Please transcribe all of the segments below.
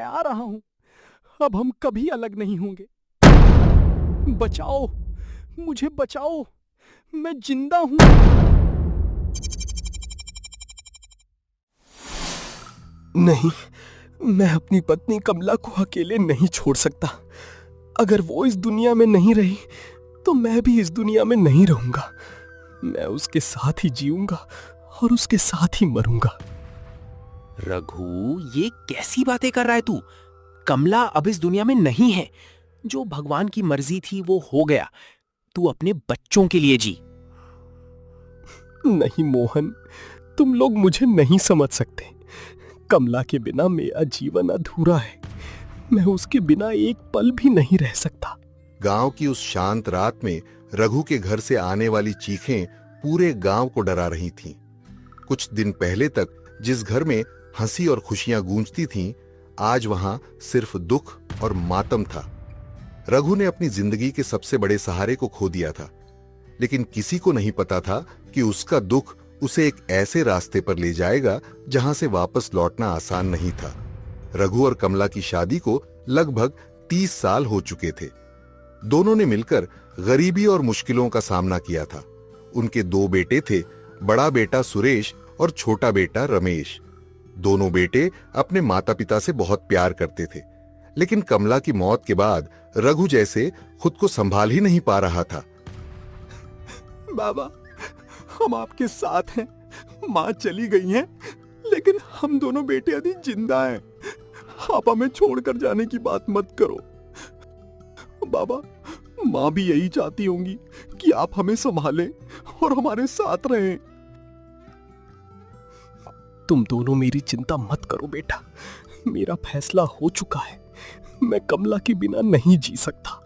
आ रहा हूं। अब हम कभी अलग नहीं होंगे। बचाओ, मुझे बचाओ, मैं जिंदा हूं। नहीं, मैं अपनी पत्नी कमला को अकेले नहीं छोड़ सकता। अगर वो इस दुनिया में नहीं रही तो मैं भी इस दुनिया में नहीं रहूंगा। मैं उसके साथ ही जीऊंगा और उसके साथ ही मरूंगा। रघु, ये कैसी बातें कर रहा है तू? कमला अब इस दुनिया में नहीं है। जो भगवान की मर्जी थी वो हो गया। तू अपने बच्चों के लिए जी। नहीं मोहन, तुम लोग मुझे नहीं समझ सकते। कमला के बिना मेरा जीवन अधूरा है। मैं उसके बिना एक पल भी नहीं रह सकता। गांव की उस शांत रात में रघु के घर से आने वाली चीखें पूरे गांव को डरा रही थीं। कुछ दिन पहले तक जिस घर में हंसी और खुशियां गूंजती थीं, आज वहां सिर्फ दुख और मातम था। रघु ने अपनी जिंदगी के सबसे बड़े सहारे को खो दिया था, लेकिन किसी को नहीं पता था कि उसका दुख उसे एक ऐसे रास्ते पर ले जाएगा जहां से वापस लौटना आसान नहीं था। रघु और कमला की शादी को लगभग 30 साल हो चुके थे। दोनों ने मिलकर गरीबी और मुश्किलों का सामना किया था। उनके 2 बेटे थे, बड़ा बेटा सुरेश और छोटा बेटा रमेश। दोनों बेटे अपने माता पिता से बहुत प्यार करते थे, लेकिन कमला की मौत के बाद रघु जैसे खुद को संभाल ही नहीं पा रहा था। बाबा, हम आपके साथ हैं। माँ चली गई हैं, लेकिन हम दोनों बेटे अभी जिंदा हैं। आप हमें छोड़कर जाने की बात मत करो। बाबा, माँ भी यही चाहती होंगी कि आप हमें संभालें और हमारे साथ रहें। तुम दोनों मेरी चिंता मत करो बेटा। मेरा फैसला हो चुका है। मैं कमला के बिना नहीं जी सकता।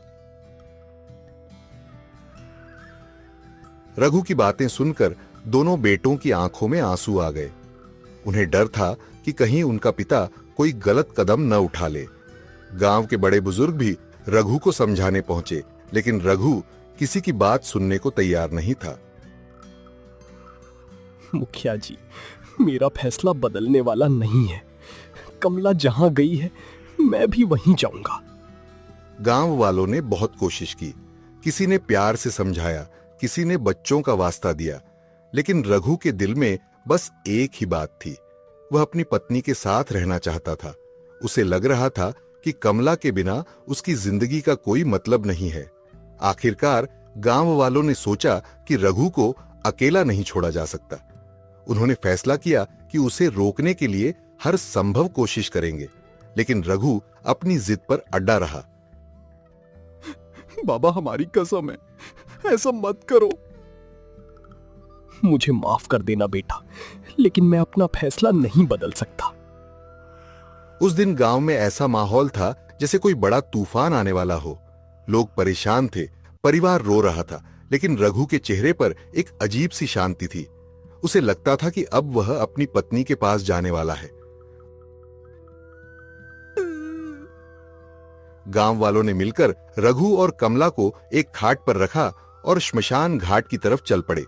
रघु की बातें सुनकर दोनों बेटों की आंखों में आंसू आ गए। उन्हें डर था कि कहीं उनका पिता कोई गलत कदम न उठा ले। गांव के बड़े बुजुर्ग भी रघु को समझाने पहुंचे, लेकिन रघु किसी की बात सुनने को तैयार नहीं था। मुखिया जी, मेरा फैसला बदलने वाला नहीं है। कमला जहां गई है मैं भी वहीं जाऊंगा। गांव वालों ने बहुत कोशिश की। किसी ने प्यार से समझाया, किसी ने बच्चों का वास्ता दिया, लेकिन रघु के दिल में बस एक ही बात थी। वह अपनी पत्नी के साथ रहना चाहता था। उसे लग रहा था कि कमला के बिना उसकी जिंदगी का कोई मतलब नहीं है। आखिरकार गांव वालों ने सोचा कि रघु को अकेला नहीं छोड़ा जा सकता। उन्होंने फैसला किया कि उसे रोकने के लिए हर संभव कोशिश करेंगे, लेकिन रघु अपनी जिद पर अड़ा रहा। बाबा, हमारी कसम है, ऐसा मत करो। मुझे माफ कर देना बेटा, लेकिन मैं अपना फैसला नहीं बदल सकता। उस दिन गांव में ऐसा माहौल था जैसे कोई बड़ा तूफान आने वाला हो। लोग परेशान थे, परिवार रो रहा था, लेकिन रघु के चेहरे पर एक अजीब सी शांति थी। उसे लगता था कि अब वह अपनी पत्नी के पास जाने वाला है। गांव वालों ने मिलकर रघु और कमला को एक खाट पर रखा और श्मशान घाट की तरफ चल पड़े।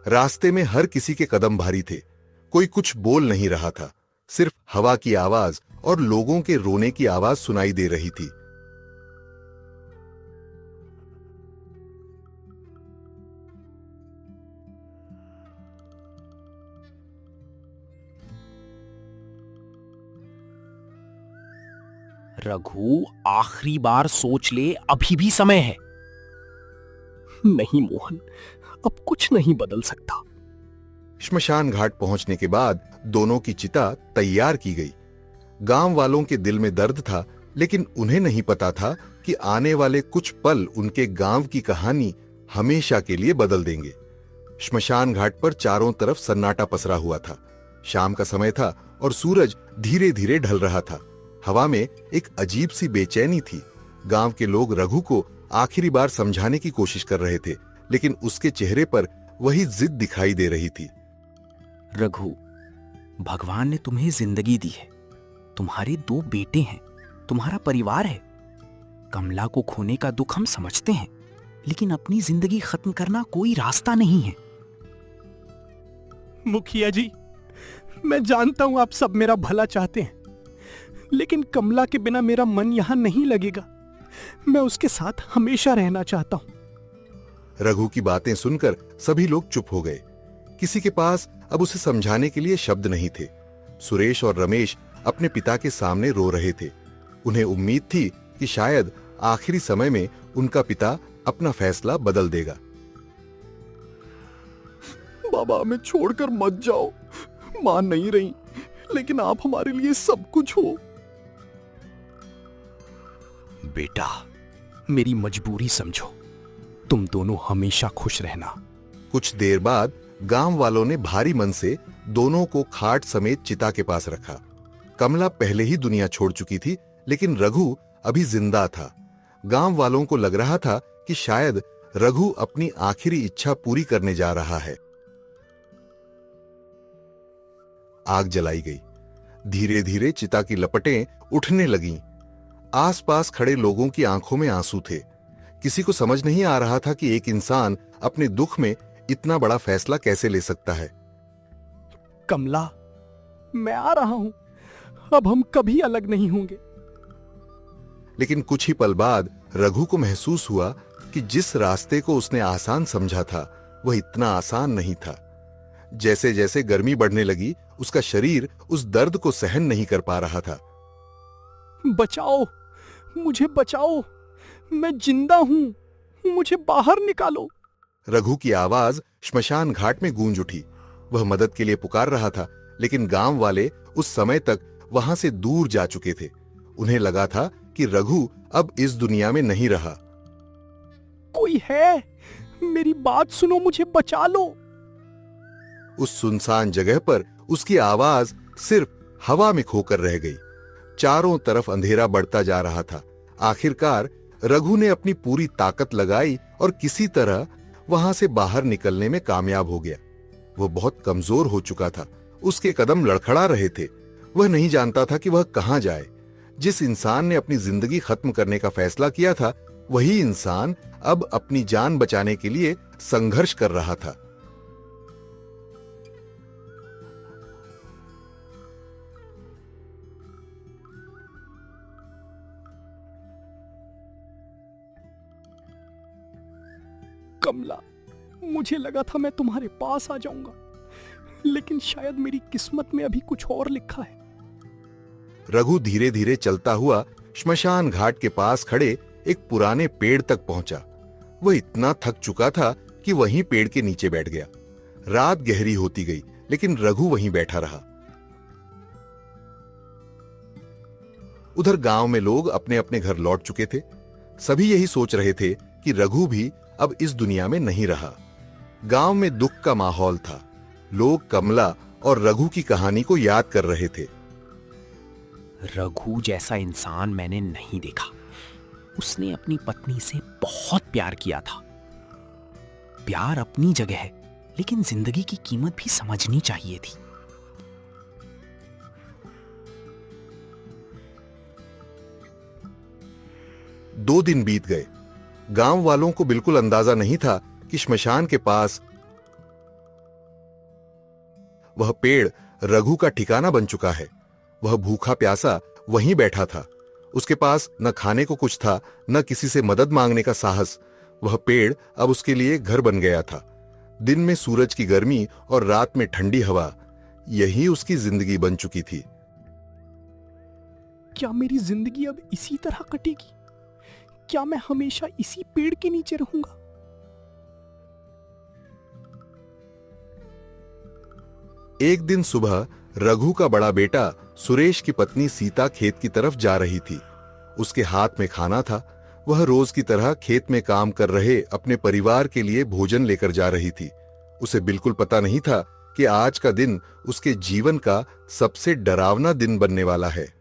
रास्ते में हर किसी के कदम भारी थे। कोई कुछ बोल नहीं रहा था। सिर्फ हवा की आवाज और लोगों के रोने की आवाज सुनाई दे रही थी। रघु, आखिरी बार सोच ले, अभी भी समय है। नहीं मोहन, अब कुछ नहीं बदल सकता। श्मशान घाट पहुंचने के बाद दोनों की चिता तैयार की गई। गांव वालों के दिल में दर्द था, लेकिन उन्हें नहीं पता था कि आने वाले कुछ पल उनके गांव की कहानी हमेशा के लिए बदल देंगे। श्मशान घाट पर चारों तरफ सन्नाटा पसरा हुआ था। शाम का समय था और सूरज धीरे धीरे ढल रहा था। हवा में एक अजीब सी बेचैनी थी। गांव के लोग रघु को आखिरी बार समझाने की कोशिश कर रहे थे, लेकिन उसके चेहरे पर वही जिद दिखाई दे रही थी। रघु, भगवान ने तुम्हें जिंदगी दी है। तुम्हारे 2 बेटे हैं, तुम्हारा परिवार है। कमला को खोने का दुख हम समझते हैं, लेकिन अपनी जिंदगी खत्म करना कोई रास्ता नहीं है। मुखिया जी, मैं जानता हूं आप सब मेरा भला चाहते हैं, लेकिन कमला के बिना मेरा मन यहां नहीं लगेगा। मैं उसके साथ हमेशा रहना चाहता हूं। रघु की बातें सुनकर सभी लोग चुप हो गए। किसी के पास अब उसे समझाने के लिए शब्द नहीं थे। सुरेश और रमेश अपने पिता के सामने रो रहे थे। उन्हें उम्मीद थी कि शायद आखिरी समय में उनका पिता अपना फैसला बदल देगा। बाबा, हमें छोड़कर मत जाओ। मां नहीं रही, लेकिन आप हमारे लिए सब कुछ हो। बेटा, मेरी मजबूरी समझो। तुम दोनों हमेशा खुश रहना। कुछ देर बाद गांव वालों ने भारी मन से दोनों को खाट समेत चिता के पास रखा। कमला पहले ही दुनिया छोड़ चुकी थी, लेकिन रघु अभी जिंदा था। गांव वालों को लग रहा था कि शायद रघु अपनी आखिरी इच्छा पूरी करने जा रहा है। आग जलाई गई। धीरे धीरे चिता की लपटें उठने लगीं। आसपास खड़े लोगों की आंखों में आंसू थे। किसी को समझ नहीं आ रहा था कि एक इंसान अपने दुख में इतना बड़ा फैसला कैसे ले सकता है। कमला, मैं आ रहा हूं। अब हम कभी अलग नहीं होंगे। लेकिन कुछ ही पल बाद रघु को महसूस हुआ कि जिस रास्ते को उसने आसान समझा था वह इतना आसान नहीं था। जैसे जैसे गर्मी बढ़ने लगी, उसका शरीर उस दर्द को सहन नहीं कर पा रहा था। बचाओ, मुझे बचाओ। मैं जिंदा हूं, मुझे बाहर निकालो। रघु की आवाज श्मशान घाट में गूंज उठी। वह मदद के लिए पुकार रहा था, लेकिन गांव वाले उस समय तक वहां से दूर जा चुके थे। उन्हें लगा था कि रघु अब इस दुनिया में नहीं रहा। कोई है? मेरी बात सुनो, मुझे बचा लो। उस सुनसान जगह पर उसकी आवाज सिर्फ हवा में खोकर रह गई। चारों तरफ अंधेरा बढ़ता जा रहा था। आखिरकार रघु ने अपनी पूरी ताकत लगाई और किसी तरह वहां से बाहर निकलने में कामयाब हो गया। वह बहुत कमजोर हो चुका था। उसके कदम लड़खड़ा रहे थे। वह नहीं जानता था कि वह कहां जाए। जिस इंसान ने अपनी जिंदगी खत्म करने का फैसला किया था, वही इंसान अब अपनी जान बचाने के लिए संघर्ष कर रहा था। कमला, मुझे लगा था मैं तुम्हारे पास आ जाऊंगा, लेकिन शायद मेरी किस्मत में अभी कुछ और लिखा है। रघु धीरे धीरे चलता हुआ श्मशान घाट के पास खड़े एक पुराने पेड़ तक पहुंचा। वह इतना थक चुका था कि वहीं पेड़ के नीचे बैठ गया। रात गहरी होती गई, लेकिन रघु वहीं बैठा रहा। उधर गांव में लोग अपने अपने घर लौट चुके थे। सभी यही सोच रहे थे कि रघु भी अब इस दुनिया में नहीं रहा। गांव में दुख का माहौल था। लोग कमला और रघु की कहानी को याद कर रहे थे। रघु जैसा इंसान मैंने नहीं देखा। उसने अपनी पत्नी से बहुत प्यार किया था। प्यार अपनी जगह है, लेकिन जिंदगी की कीमत भी समझनी चाहिए थी। दो दिन बीत गए। गांव वालों को बिल्कुल अंदाजा नहीं था कि श्मशान के पास वह पेड़ रघु का ठिकाना बन चुका है। वह भूखा प्यासा वहीं बैठा था। उसके पास न खाने को कुछ था, न किसी से मदद मांगने का साहस। वह पेड़ अब उसके लिए घर बन गया था। दिन में सूरज की गर्मी और रात में ठंडी हवा, यही उसकी जिंदगी बन चुकी थी। क्या मेरी जिंदगी अब इसी तरह कटेगी? क्या मैं हमेशा इसी पेड़ के नीचे रहूंगा? एक दिन सुबह रघु का बड़ा बेटा सुरेश की पत्नी सीता खेत की तरफ जा रही थी। उसके हाथ में खाना था। वह रोज की तरह खेत में काम कर रहे अपने परिवार के लिए भोजन लेकर जा रही थी। उसे बिल्कुल पता नहीं था कि आज का दिन उसके जीवन का सबसे डरावना दिन बनने वाला है।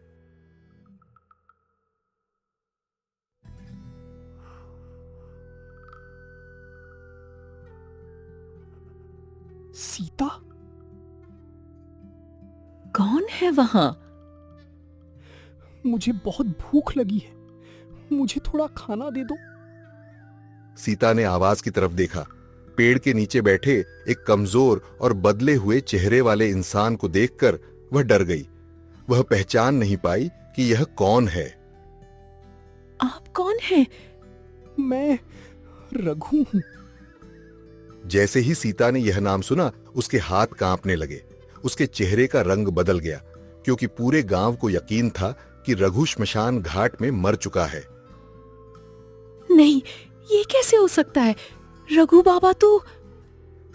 सीता, कौन है वहां? मुझे बहुत भूख लगी है। मुझे थोड़ा खाना दे दो। सीता ने आवाज की तरफ देखा। पेड़ के नीचे बैठे एक कमजोर और बदले हुए चेहरे वाले इंसान को देखकर वह डर गई। वह पहचान नहीं पाई कि यह कौन है। आप कौन हैं? मैं रघु हूं। जैसे ही सीता ने यह नाम सुना, उसके हाथ कांपने लगे। उसके चेहरे का रंग बदल गया, क्योंकि पूरे गांव को यकीन था कि रघु श्मशान घाट में मर चुका है। नहीं, ये कैसे हो सकता है? रघु बाबा तो...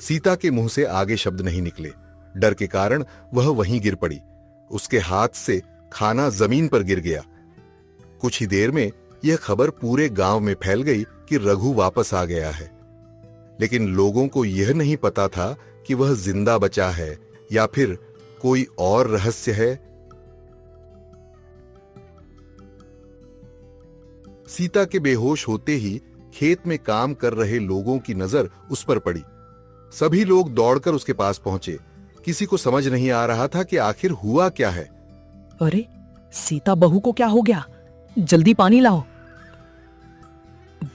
सीता के मुंह से आगे शब्द नहीं निकले। डर के कारण वह वहीं गिर पड़ी। उसके हाथ से खाना जमीन पर गिर गया। कुछ ही देर में यह खबर पूरे गांव में फैल गई कि रघु वापस आ गया है। लेकिन लोगों को यह नहीं पता था कि वह जिंदा बचा है या फिर कोई और रहस्य है। सीता के बेहोश होते ही खेत में काम कर रहे लोगों की नजर उस पर पड़ी। सभी लोग दौड़कर उसके पास पहुंचे। किसी को समझ नहीं आ रहा था कि आखिर हुआ क्या है। अरे, सीता बहू को क्या हो गया? जल्दी पानी लाओ।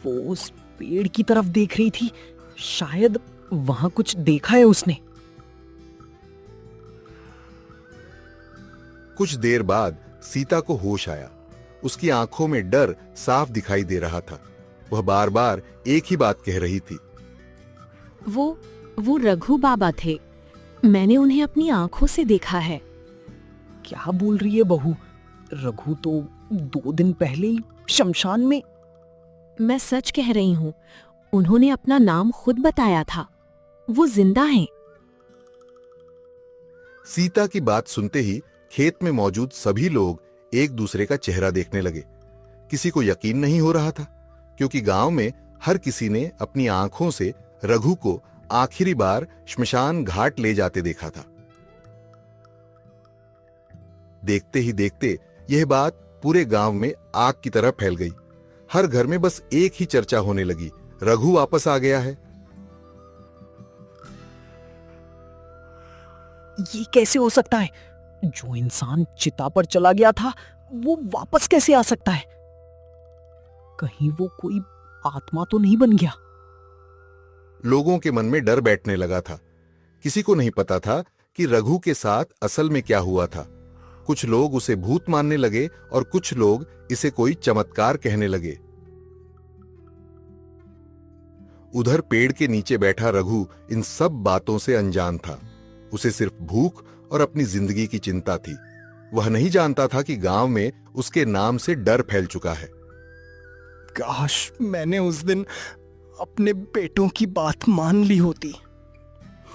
वो उस पेड़ की तरफ देख रही थी, शायद वहां कुछ देखा है उसने। कुछ देर बाद सीता को होश आया। उसकी आंखों में डर साफ दिखाई दे रहा था। वह बार बार एक ही बात कह रही थी। वो रघु बाबा थे। मैंने उन्हें अपनी आंखों से देखा है। क्या बोल रही है बहू? रघु तो 2 दिन पहले ही शमशान में। मैं सच कह रही हूँ। उन्होंने अपना नाम खुद बताया था। वो जिंदा हैं। सीता की बात सुनते ही खेत में मौजूद सभी लोग एक दूसरे का चेहरा देखने लगे। किसी को यकीन नहीं हो रहा था, क्योंकि गांव में हर किसी ने अपनी आंखों से रघु को आखिरी बार श्मशान घाट ले जाते देखा था। देखते ही देखते यह बात पूरे गांव में आग की तरह फैल गई। हर घर में बस एक ही चर्चा होने लगी, रघु वापस आ गया है। ये कैसे हो सकता है? जो इंसान चिता पर चला गया था, वो वापस कैसे आ सकता है? कहीं वो कोई आत्मा तो नहीं बन गया? लोगों के मन में डर बैठने लगा था। किसी को नहीं पता था कि रघु के साथ असल में क्या हुआ था। कुछ लोग उसे भूत मानने लगे और कुछ लोग इसे कोई चमत्कार कहने लगे। उधर पेड़ के नीचे बैठा रघु इन सब बातों से अनजान था। उसे सिर्फ भूख और अपनी जिंदगी की चिंता थी। वह नहीं जानता था कि गांव में उसके नाम से डर फैल चुका है। काश मैंने उस दिन अपने बेटों की बात मान ली होती।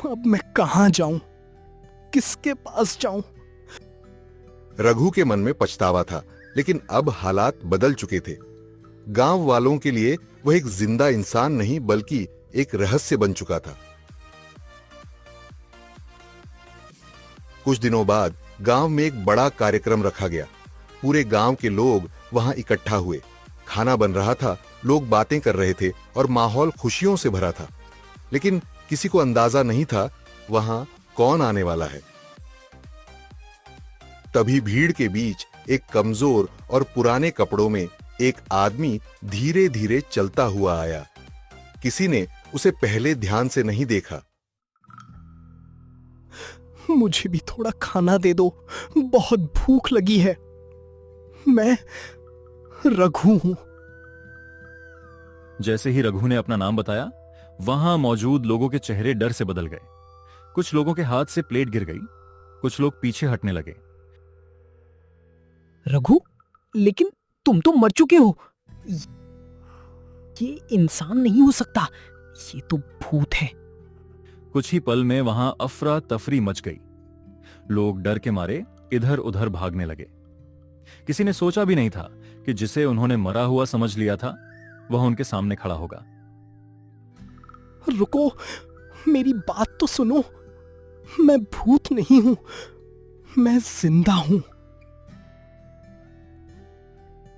अब मैं कहां जाऊं? किसके पास जाऊं? रघु के मन में पछतावा था, लेकिन अब हालात बदल चुके थे। गांव वालों के लिए वह एक जिंदा इंसान नहीं बल्कि एक रहस्य बन चुका था। कुछ दिनों बाद गांव में एक बड़ा कार्यक्रम रखा गया। पूरे गांव के लोग वहां इकट्ठा हुए। खाना बन रहा था, लोग बातें कर रहे थे और माहौल खुशियों से भरा था। लेकिन किसी को अंदाजा नहीं था वहां कौन आने वाला है। तभी भीड़ के बीच एक कमजोर और पुराने कपड़ों में एक आदमी धीरे धीरे चलता हुआ आया। किसी ने उसे पहले ध्यान से नहीं देखा। मुझे भी थोड़ा खाना दे दो, बहुत भूख लगी है। मैं रघु हूं। जैसे ही रघु ने अपना नाम बताया, वहां मौजूद लोगों के चेहरे डर से बदल गए। कुछ लोगों के हाथ से प्लेट गिर गई, कुछ लोग पीछे हटने लगे। रघु, लेकिन तुम तो मर चुके हो। ये इंसान नहीं हो सकता, ये तो भूत है। कुछ ही पल में वहां अफरा तफरी मच गई। लोग डर के मारे इधर उधर भागने लगे। किसी ने सोचा भी नहीं था कि जिसे उन्होंने मरा हुआ समझ लिया था, वह उनके सामने खड़ा होगा। रुको, मेरी बात तो सुनो। मैं भूत नहीं हूं, मैं जिंदा हूं।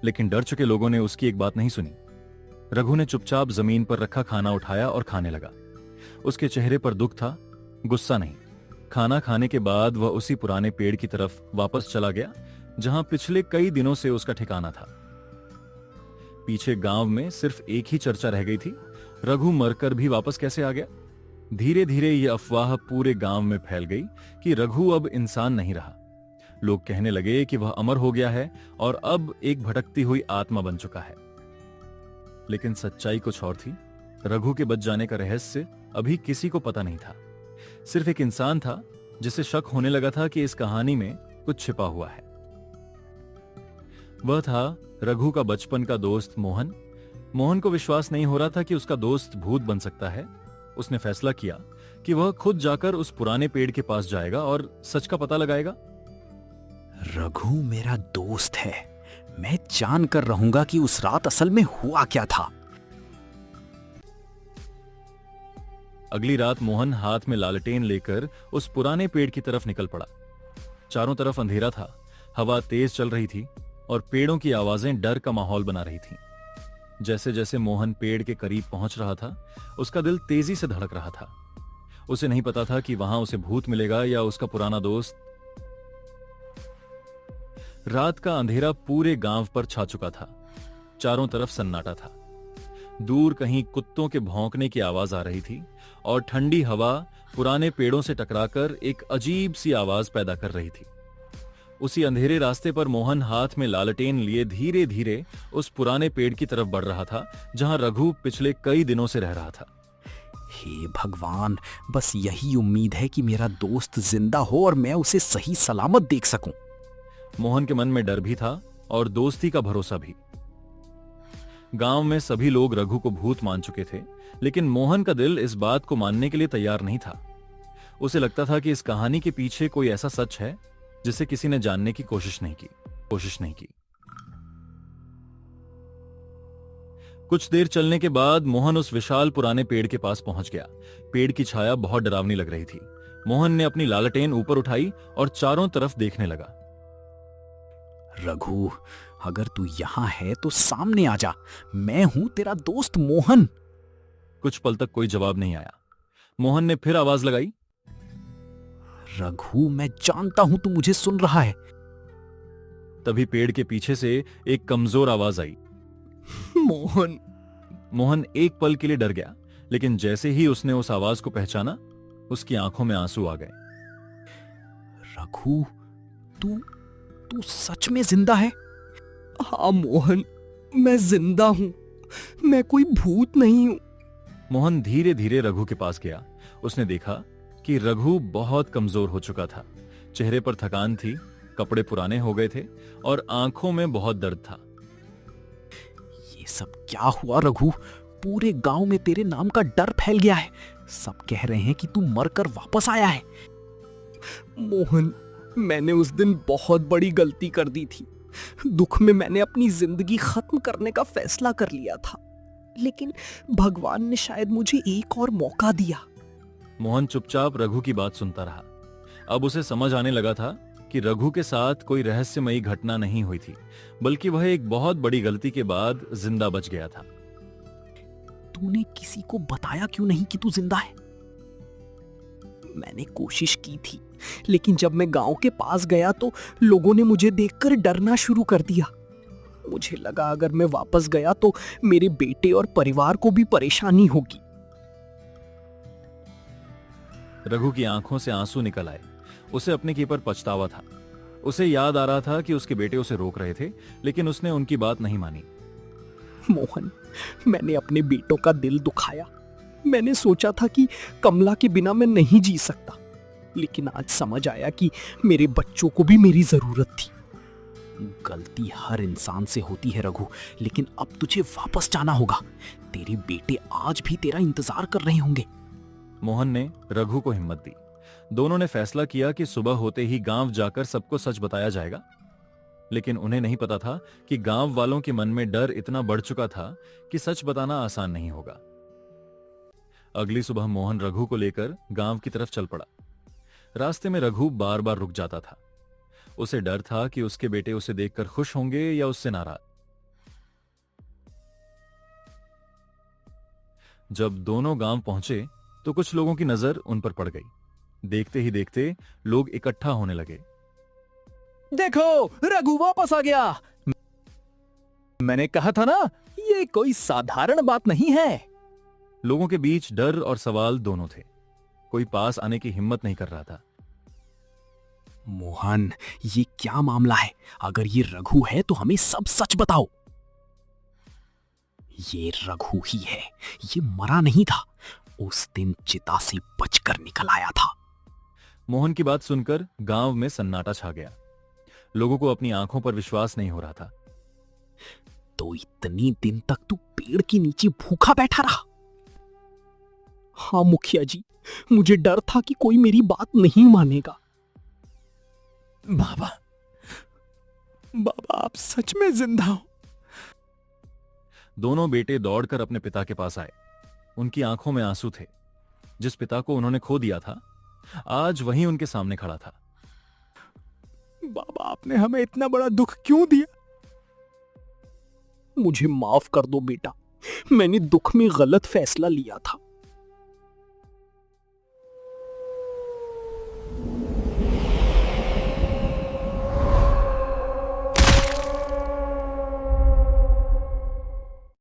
लेकिन डर चुके लोगों ने उसकी एक बात नहीं सुनी। रघु ने चुपचाप जमीन पर रखा खाना उठाया और खाने लगा। उसके चेहरे पर दुख था, गुस्सा नहीं। खाना खाने के बाद वह उसी पुराने पेड़ की तरफ वापस चला गया जहां पिछले कई दिनों से उसका ठिकाना था। पीछे गांव में सिर्फ एक ही चर्चा रह गई थी, रघु मरकर भी वापस कैसे आ गया। धीरे धीरे यह अफवाह पूरे गांव में फैल गई कि रघु अब इंसान नहीं रहा। लोग कहने लगे कि वह अमर हो गया है और अब एक भटकती हुई आत्मा बन चुका है। लेकिन सच्चाई कुछ और थी। रघु के बच जाने का रहस्य अभी किसी को पता नहीं था। सिर्फ एक इंसान था जिसे शक होने लगा था कि इस कहानी में कुछ छिपा हुआ है। वह था रघु का बचपन का दोस्त मोहन। मोहन को विश्वास नहीं हो रहा था कि उसका दोस्त भूत बन सकता है। उसने फैसला किया कि वह खुद जाकर उस पुराने पेड़ के पास जाएगा और सच का पता लगाएगा। रघु मेरा दोस्त है, मैं जान कर रहूंगा कि उस रात असल में हुआ क्या था। अगली रात मोहन हाथ में लालटेन लेकर उस पुराने पेड़ की तरफ निकल पड़ा। चारों तरफ अंधेरा था, हवा तेज चल रही थी और पेड़ों की आवाजें डर का माहौल बना रही थीं। जैसे जैसे मोहन पेड़ के करीब पहुंच रहा था, उसका दिल तेजी से धड़क रहा था। उसे नहीं पता था कि वहां उसे भूत मिलेगा या उसका पुराना दोस्त। रात का अंधेरा पूरे गांव पर छा चुका था। चारों तरफ सन्नाटा था। दूर कहीं कुत्तों के भौंकने की आवाज आ रही थी और ठंडी हवा पुराने पेड़ों से टकराकर एक अजीब सी आवाज पैदा कर रही थी। उसी अंधेरे रास्ते पर मोहन हाथ में लालटेन लिए धीरे धीरे उस पुराने पेड़ की तरफ बढ़ रहा था जहां रघु पिछले कई दिनों से रह रहा था। हे भगवान, बस यही उम्मीद है कि मेरा दोस्त जिंदा हो और मैं उसे सही सलामत देख सकूं। मोहन के मन में डर भी था और दोस्ती का भरोसा भी। गांव में सभी लोग रघु को भूत मान चुके थे, लेकिन मोहन का दिल इस बात को मानने के लिए तैयार नहीं था। उसे लगता था कि इस कहानी के पीछे कोई ऐसा सच है जिसे किसी ने जानने की कोशिश नहीं की। कुछ देर चलने के बाद मोहन उस विशाल पुराने पेड़ के पास पहुंच गया। पेड़ की छाया बहुत डरावनी लग रही थी। मोहन ने अपनी लालटेन ऊपर उठाई और चारों तरफ देखने लगा। रघु, अगर तू यहां है तो सामने आ जा। मैं हूं तेरा दोस्त मोहन। कुछ पल तक कोई जवाब नहीं आया। मोहन ने फिर आवाज लगाई, रघु, मैं जानता हूं तू मुझे सुन रहा है। तभी पेड़ के पीछे से एक कमजोर आवाज आई, मोहन। मोहन एक पल के लिए डर गया, लेकिन जैसे ही उसने उस आवाज को पहचाना, उसकी आंखों में आंसू आ गए। रघु, तू सच में जिंदा है? हाँ मोहन, मैं जिंदा हूं। मैं कोई भूत नहीं हूं। मोहन धीरे धीरे रघु के पास गया। उसने देखा कि रघु बहुत कमजोर हो चुका था। चेहरे पर थकान थी, कपड़े पुराने हो गए थे और आंखों में बहुत दर्द था। ये सब क्या हुआ रघु? पूरे गांव में तेरे नाम का डर फैल गया है। सब कह रहे हैं कि तू मरकर वापस आया है। मोहन, मैंने उस दिन बहुत बड़ी गलती कर दी थी। दुख में मैंने अपनी जिंदगी खत्म करने का फैसला कर लिया था, लेकिन भगवान ने शायद मुझे एक और मौका दिया। मोहन चुपचाप रघु की बात सुनता रहा। अब उसे समझ आने लगा था कि रघु के साथ कोई रहस्यमयी घटना नहीं हुई थी, बल्कि वह एक बहुत बड़ी गलती के बाद जिंदा बच गया था। तूने किसी को बताया क्यों नहीं कि तू जिंदा है? मैंने कोशिश की थी, लेकिन जब मैं गांव के पास गया तो लोगों ने मुझे देखकर डरना शुरू कर दिया। मुझे लगा अगर मैं वापस गया तो मेरे बेटे और परिवार को भी परेशानी होगी। रघु की आंखों से आंसू निकल आए। उसे अपने की पर पछतावा था। उसे याद आ रहा था कि उसके बेटे उसे रोक रहे थे, लेकिन उसने उनकी बात नहीं मानी। मोहन, मैंने अपने बेटों का दिल दुखाया। मैंने सोचा था कि कमला के बिना मैं नहीं जी सकता, लेकिन आज समझ आया कि मेरे बच्चों को भी मेरी जरूरत थी। गलती हर इंसान से होती है रघु, लेकिन अब तुझे वापस जाना होगा। तेरे बेटे आज भी तेरा इंतजार कर रहे होंगे। मोहन ने रघु को हिम्मत दी। दोनों ने फैसला किया कि सुबह होते ही गांव जाकर सबको सच बताया जाएगा, लेकिन उन्हें नहीं पता था कि गांव वालों के मन में डर इतना बढ़ चुका था कि सच बताना आसान नहीं होगा। अगली सुबह मोहन रघु को लेकर गांव की तरफ चल पड़ा। रास्ते में रघु बार बार रुक जाता था। उसे डर था कि उसके बेटे उसे देखकर खुश होंगे या उससे नाराज। जब दोनों गांव पहुंचे तो कुछ लोगों की नजर उन पर पड़ गई। देखते ही देखते लोग इकट्ठा होने लगे। देखो, रघु वापस आ गया। मैंने कहा था ना, ये कोई साधारण बात नहीं है। लोगों के बीच डर और सवाल दोनों थे। कोई पास आने की हिम्मत नहीं कर रहा था। मोहन, ये क्या मामला है? अगर ये रघु है तो हमें सब सच बताओ। ये रघु ही है, ये मरा नहीं था, उस दिन चिता से बचकर निकल आया था। मोहन की बात सुनकर गांव में सन्नाटा छा गया। लोगों को अपनी आंखों पर विश्वास नहीं हो रहा था। तो इतने दिन तक तू पेड़ के नीचे भूखा बैठा रहा? हाँ मुखिया जी, मुझे डर था कि कोई मेरी बात नहीं मानेगा। बाबा, बाबा आप सच में जिंदा हो? दोनों बेटे दौड़कर अपने पिता के पास आए। उनकी आंखों में आंसू थे। जिस पिता को उन्होंने खो दिया था, आज वही उनके सामने खड़ा था। बाबा आपने हमें इतना बड़ा दुख क्यों दिया? मुझे माफ कर दो बेटा, मैंने दुख में गलत फैसला लिया था।